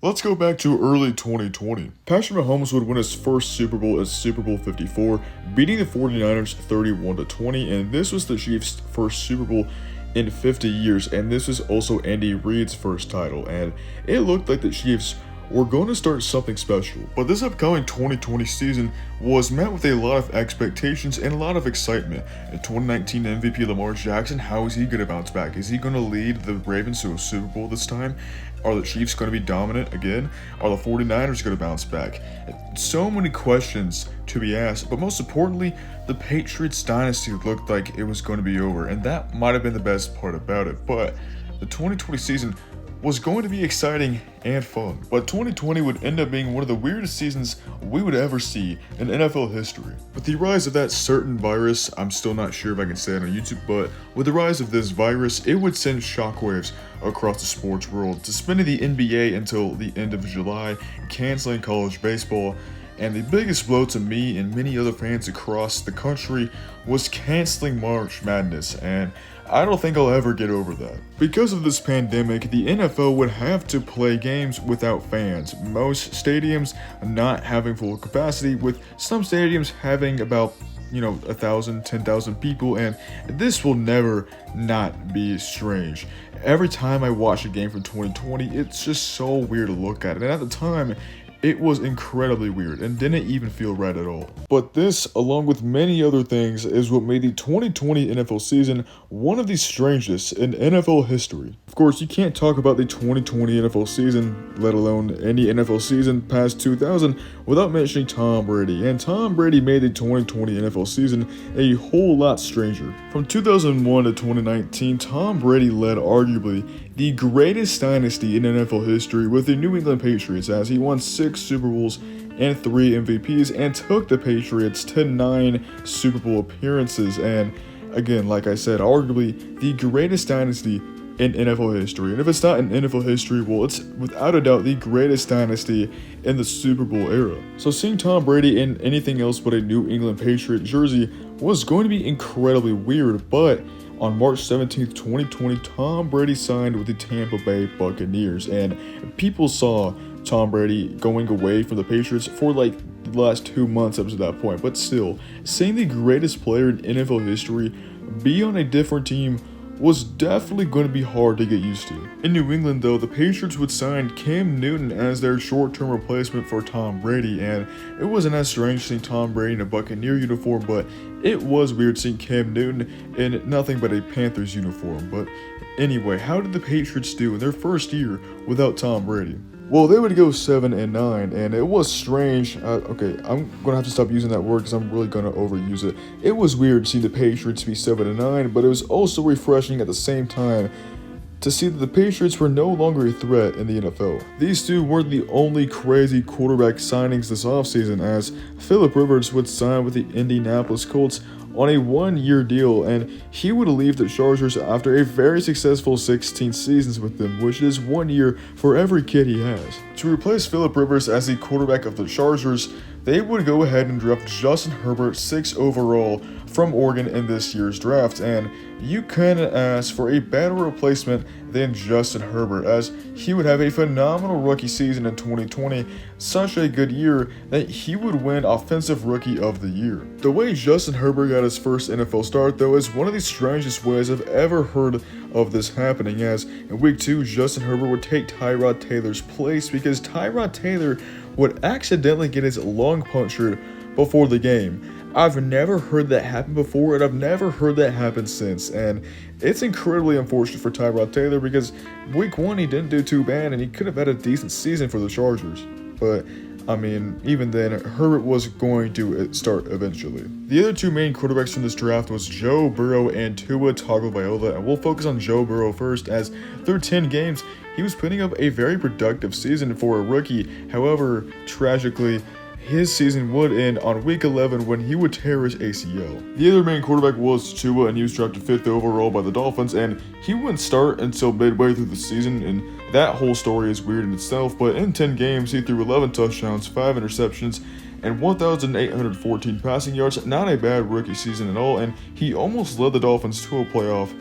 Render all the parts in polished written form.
Let's go back to early 2020. Patrick Mahomes would win his first Super Bowl as Super Bowl 54, beating the 49ers 31-20, and this was the Chiefs' first Super Bowl in 50 years, and this was also Andy Reid's first title, and it looked like the Chiefs were going to start something special. But this upcoming 2020 season was met with a lot of expectations and a lot of excitement. In 2019 MVP Lamar Jackson, how is he going to bounce back? Is he going to lead the Ravens to a Super Bowl this time? Are the Chiefs going to be dominant again? Are the 49ers going to bounce back? So many questions to be asked, but most importantly, the Patriots dynasty looked like it was going to be over, and that might have been the best part about it. But the 2020 season was going to be exciting and fun, but 2020 would end up being one of the weirdest seasons we would ever see in NFL history. With the rise of that certain virus, I'm still not sure if I can say it on YouTube, but with the rise of this virus, it would send shockwaves across the sports world, suspending the NBA until the end of July, canceling college baseball, and the biggest blow to me and many other fans across the country was canceling March Madness, and I don't think I'll ever get over that. Because of this pandemic, the NFL would have to play games without fans, most stadiums not having full capacity, with some stadiums having about 1,000, 10,000 people, and this will never not be strange. Every time I watch a game from 2020, it's just so weird to look at, and at the time, it was incredibly weird and didn't even feel right at all. But this, along with many other things, is what made the 2020 NFL season one of the strangest in NFL history. Of course, you can't talk about the 2020 NFL season, let alone any NFL season past 2000, without mentioning Tom Brady. And Tom Brady made the 2020 NFL season a whole lot stranger. From 2001 to 2019, Tom Brady led arguably the greatest dynasty in NFL history with the New England Patriots, as he won 6 Super Bowls and 3 MVPs and took the Patriots to 9 Super Bowl appearances. And again, like I said, arguably the greatest dynasty in NFL history. And if it's not in NFL history, well, it's without a doubt the greatest dynasty in the Super Bowl era. So seeing Tom Brady in anything else but a New England Patriot jersey was going to be incredibly weird, but on March 17th, 2020, Tom Brady signed with the Tampa Bay Buccaneers, and people saw Tom Brady going away from the Patriots for like the last 2 months up to that point. But still, seeing the greatest player in NFL history be on a different team was definitely going to be hard to get used to. In New England, though, the Patriots would sign Cam Newton as their short-term replacement for Tom Brady, and it wasn't as strange seeing Tom Brady in a Buccaneer uniform, but it was weird seeing Cam Newton in nothing but a Panthers uniform. But anyway, how did the Patriots do in their first year without Tom Brady? Well, they would go 7-9, and it was strange. Okay, I'm gonna have to stop using that word because I'm really gonna overuse it. It was weird to see the Patriots be 7-9, but it was also refreshing at the same time to see that the Patriots were no longer a threat in the NFL. These two weren't the only crazy quarterback signings this offseason, as Philip Rivers would sign with the Indianapolis Colts on a 1-year deal, and he would leave the Chargers after a very successful 16 seasons with them, which is 1 year for every kid he has. To replace Philip Rivers as the quarterback of the Chargers, they would go ahead and draft Justin Herbert 6 overall from Oregon in this year's draft, and you couldn't ask for a better replacement than Justin Herbert, as he would have a phenomenal rookie season in 2020, such a good year that he would win Offensive Rookie of the Year. The way Justin Herbert got his first NFL start, though, is one of the strangest ways I've ever heard of this happening, as in week 2, Justin Herbert would take Tyrod Taylor's place because Tyrod Taylor would accidentally get his lung punctured before the game. I've never heard that happen before, and I've never heard that happen since, and it's incredibly unfortunate for Tyrod Taylor because week 1 he didn't do too bad and he could have had a decent season for the Chargers. But I mean, even then, Herbert was going to start eventually. The other 2 main quarterbacks from this draft was Joe Burrow and Tua Tagovailoa, and we'll focus on Joe Burrow first, as through 10 games, he was putting up a very productive season for a rookie. However, tragically, his season would end on week 11 when he would tear his ACL. The other main quarterback was Tua, and he was drafted 5th overall by the Dolphins, and he wouldn't start until midway through the season, and that whole story is weird in itself, but in 10 games, he threw 11 touchdowns, 5 interceptions, and 1,814 passing yards. Not a bad rookie season at all, and he almost led the Dolphins to a playoff.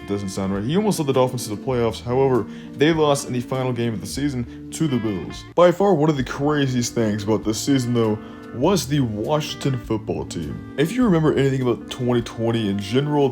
doesn't sound right. He almost led the Dolphins to the playoffs. However, they lost in the final game of the season to the Bills. By far, one of the craziest things about this season, though, was the Washington football team. If you remember anything about 2020 in general,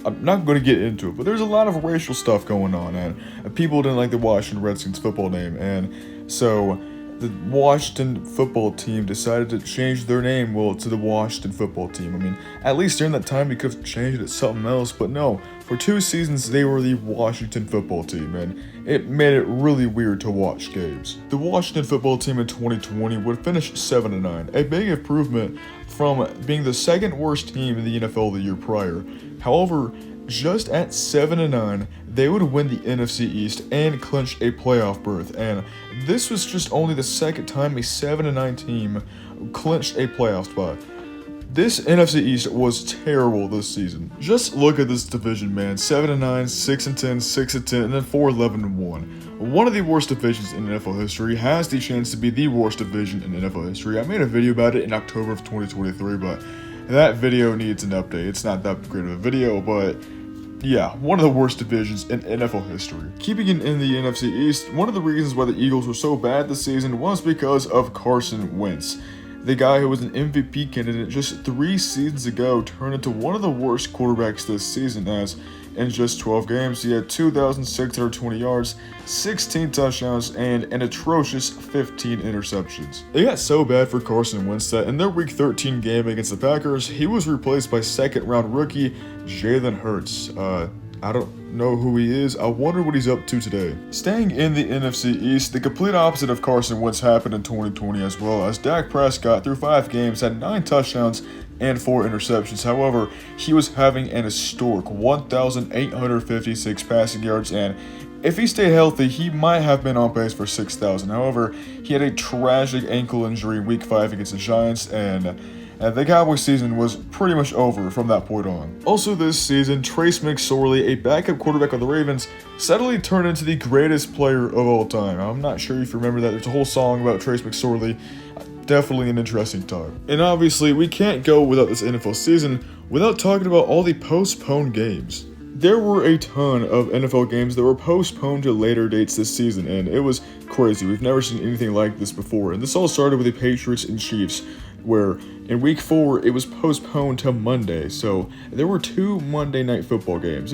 I'm not going to get into it, but there's a lot of racial stuff going on, and people didn't like the Washington Redskins football name, and so the Washington football team decided to change their name, to the Washington football team. I mean, at least during that time, we could have changed it to something else, but no. For 2 seasons, they were the Washington football team, and it made it really weird to watch games. The Washington football team in 2020 would finish 7-9, a big improvement from being the second worst team in the NFL the year prior. However, just at 7-9, they would win the NFC East and clinch a playoff berth, and this was just only the second time a 7-9 team clinched a playoff spot. This NFC East was terrible this season. Just look at this division, man. 7-9, 6-10, 6-10, and then 4-11-1. One of the worst divisions in NFL history has the chance to be the worst division in NFL history. I made a video about it in October of 2023, but that video needs an update. It's not that great of a video, but yeah, one of the worst divisions in NFL history. Keeping it in the NFC East, one of the reasons why the Eagles were so bad this season was because of Carson Wentz. The guy who was an MVP candidate just 3 seasons ago turned into one of the worst quarterbacks this season, as in just 12 games he had 2,620 yards, 16 touchdowns, and an atrocious 15 interceptions. It got so bad for Carson Wentz that in their Week 13 game against the Packers, he was replaced by second-round rookie Jalen Hurts. I don't know who he is. I wonder what he's up to today. Staying in the NFC East, the complete opposite of Carson Wentz happened in 2020 as well, as Dak Prescott through 5 games had 9 touchdowns and 4 interceptions. However, he was having an historic 1,856 passing yards, and if he stayed healthy, he might have been on pace for 6,000. However, he had a tragic ankle injury in Week 5 against the Giants, and the Cowboys season was pretty much over from that point on. Also this season, Trace McSorley, a backup quarterback of the Ravens, suddenly turned into the greatest player of all time. I'm not sure if you remember that. There's a whole song about Trace McSorley. Definitely an interesting time. And obviously, we can't go without this NFL season without talking about all the postponed games. There were a ton of NFL games that were postponed to later dates this season, and it was crazy. We've never seen anything like this before. And this all started with the Patriots and Chiefs, where in Week 4, it was postponed to Monday, so there were 2 Monday Night Football games.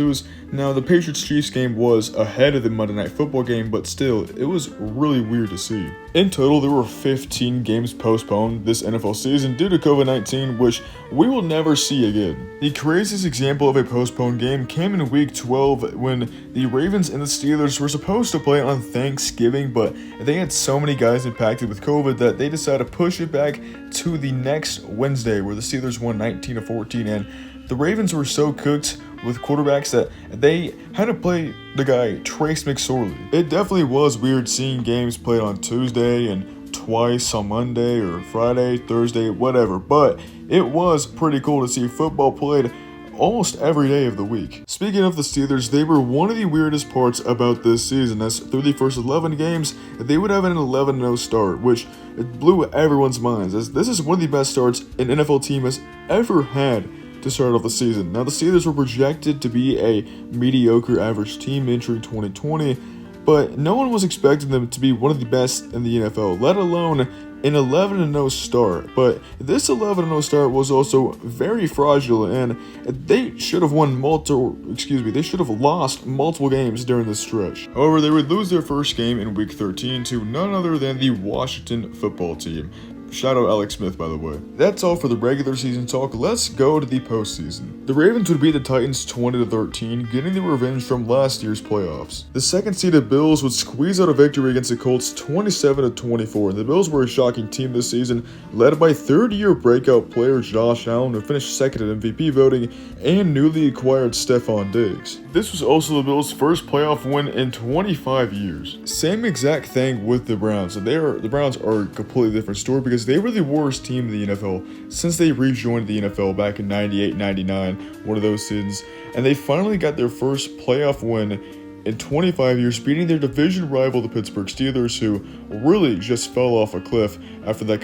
Now the Patriots-Chiefs game was ahead of the Monday Night Football game, but still, it was really weird to see. In total, there were 15 games postponed this NFL season due to COVID-19, which we will never see again. The craziest example of a postponed game came in Week 12 when the Ravens and the Steelers were supposed to play on Thanksgiving, but they had so many guys impacted with COVID that they decided to push it back to the next Wednesday, where the Steelers won 19-14, and the Ravens were so cooked with quarterbacks that they had to play the guy Trace McSorley. It definitely was weird seeing games played on Tuesday and twice on Monday or Friday, Thursday, whatever, but it was pretty cool to see football played almost every day of the week. Speaking of the Steelers, they were one of the weirdest parts about this season, as through the first 11 games, they would have an 11-0 start, which it blew everyone's minds, as this is one of the best starts an NFL team has ever had to start off the season. Now, the Steelers were projected to be a mediocre average team entering 2020, but no one was expecting them to be one of the best in the NFL, let alone an 11-0 start. But this 11-0 start was also very fraudulent, and they should have lost multiple games during this stretch. However, they would lose their first game in Week 13 to none other than the Washington football team. Shout out Alex Smith, by the way. That's all for the regular season talk. Let's go to the postseason. The Ravens would beat the Titans 20-13, getting the revenge from last year's playoffs. The second-seeded Bills would squeeze out a victory against the Colts 27-24, and the Bills were a shocking team this season, led by third-year breakout player Josh Allen, who finished second in MVP voting, and newly acquired Stephon Diggs. This was also the Bills' first playoff win in 25 years. Same exact thing with the Browns. The Browns are a completely different story because they were the worst team in the NFL since they rejoined the NFL back in 98-99, one of those seasons, and they finally got their first playoff win in 25 years, beating their division rival, the Pittsburgh Steelers, who really just fell off a cliff after that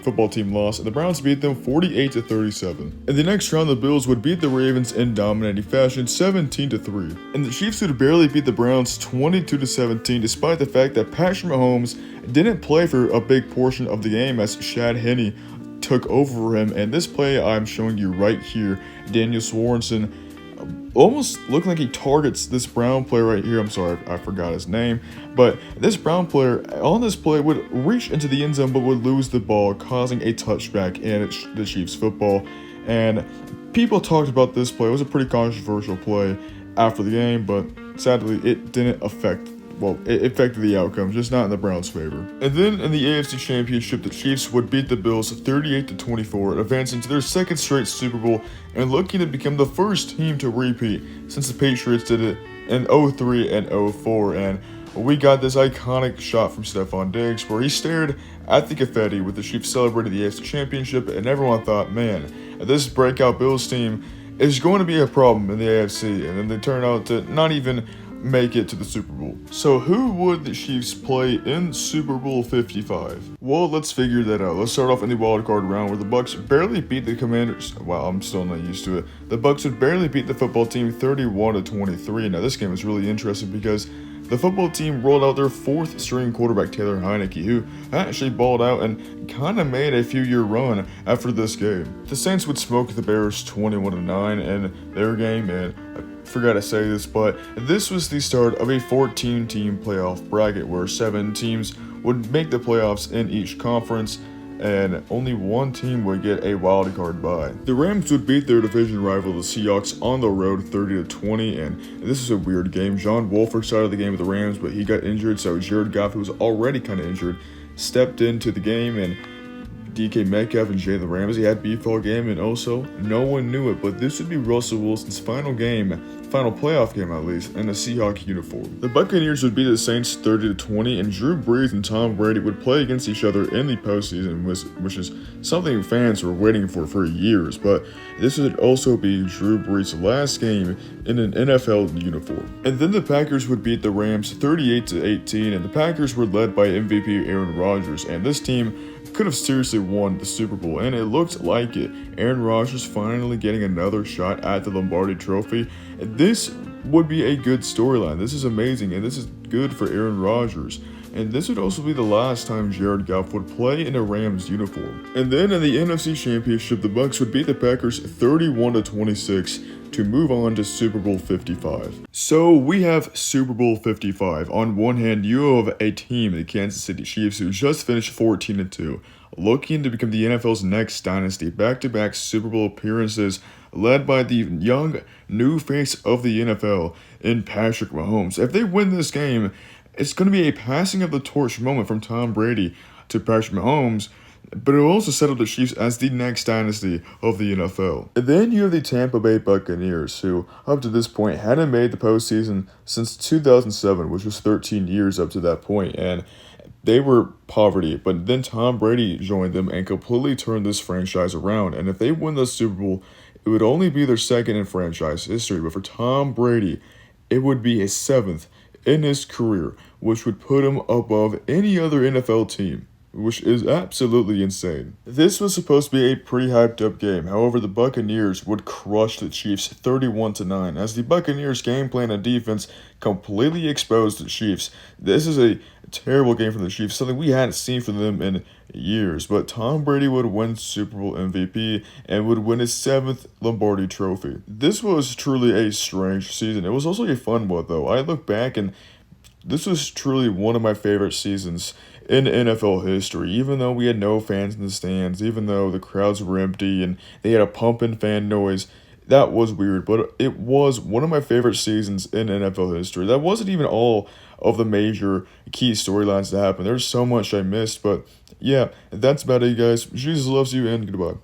football team loss, and the Browns beat them 48-37. In the next round, the Bills would beat the Ravens in dominating fashion, 17-3. And the Chiefs would barely beat the Browns 22-17, despite the fact that Patrick Mahomes didn't play for a big portion of the game as Chad Henne took over for him. And this play I'm showing you right here, Daniel Sorensen almost looking like he targets this Brown player right here. I'm sorry, I forgot his name. But this Brown player on this play would reach into the end zone but would lose the ball, causing a touchback in the Chiefs football. And people talked about this play. It was a pretty controversial play after the game, but sadly it didn't affect it affected the outcome, just not in the Browns' favor. And then in the AFC Championship, the Chiefs would beat the Bills 38-24, advancing to their second straight Super Bowl and looking to become the first team to repeat since the Patriots did it in 03 and 04. And we got this iconic shot from Stephon Diggs where he stared at the confetti with the Chiefs celebrating the AFC Championship, and everyone thought, man, this breakout Bills team is going to be a problem in the AFC. And then they turn out to not even make it to the Super Bowl. So who would the Chiefs play in Super Bowl 55? Well, let's figure that out. Let's start off in the wildcard round where the Bucs barely beat the Commanders. Wow, I'm still not used to it. The Bucs would barely beat the football team 31-23. Now this game is really interesting because the football team rolled out their fourth string quarterback, Taylor Heineke, who actually balled out and kind of made a few-year run after this game. The Saints would smoke the Bears 21-9 in their game, and I forgot to say this, but this was the start of a 14-team playoff bracket where 7 teams would make the playoffs in each conference, and only one team would get a wild card bye. The Rams would beat their division rival, the Seahawks, on the road 30-20, and this is a weird game. John Wolford started the game with the Rams, but he got injured, so Jared Goff, who was already kind of injured, stepped into the game, and DK Metcalf and Jalen Ramsey had beef all game, and also, no one knew it, but this would be Russell Wilson's final playoff game at least, in a Seahawks uniform. The Buccaneers would beat the Saints 30-20, and Drew Brees and Tom Brady would play against each other in the postseason, which is something fans were waiting for years, but this would also be Drew Brees' last game in an NFL uniform. And then the Packers would beat the Rams 38-18, and the Packers were led by MVP Aaron Rodgers, and this team could have seriously won the Super Bowl, and it looked like it. Aaron Rodgers finally getting another shot at the Lombardi Trophy. This would be a good storyline. This is amazing, and this is good for Aaron Rodgers. And this would also be the last time Jared Goff would play in a Rams uniform. And then in the NFC Championship, the Bucs would beat the Packers 31-26 to move on to Super Bowl 55. So we have Super Bowl 55. On one hand, you have a team, the Kansas City Chiefs, who just finished 14-2, looking to become the NFL's next dynasty. Back-to-back Super Bowl appearances led by the young new face of the NFL in Patrick Mahomes. If they win this game, it's going to be a passing of the torch moment from Tom Brady to Patrick Mahomes, but it will also set up the Chiefs as the next dynasty of the NFL. And then you have the Tampa Bay Buccaneers, who up to this point hadn't made the postseason since 2007, which was 13 years up to that point, and they were poverty. But then Tom Brady joined them and completely turned this franchise around. And if they win the Super Bowl, it would only be their second in franchise history. But for Tom Brady, it would be his 7th in his career, which would put him above any other NFL team, which is absolutely insane. This was supposed to be a pretty hyped up game. However, the Buccaneers would crush the Chiefs 31-9 as the Buccaneers' game plan and defense completely exposed the Chiefs. This is a terrible game for the Chiefs, something we hadn't seen from them in years, but Tom Brady would win Super Bowl MVP and would win his 7th Lombardi Trophy. This was truly a strange season. It was also a fun one, though. I look back and this was truly one of my favorite seasons in NFL history, even though we had no fans in the stands, even though the crowds were empty and they had a pumping fan noise. That was weird, but it was one of my favorite seasons in NFL history. That wasn't even all of the major key storylines that happened. There's so much I missed, but yeah, that's about it, guys. Jesus loves you, and goodbye.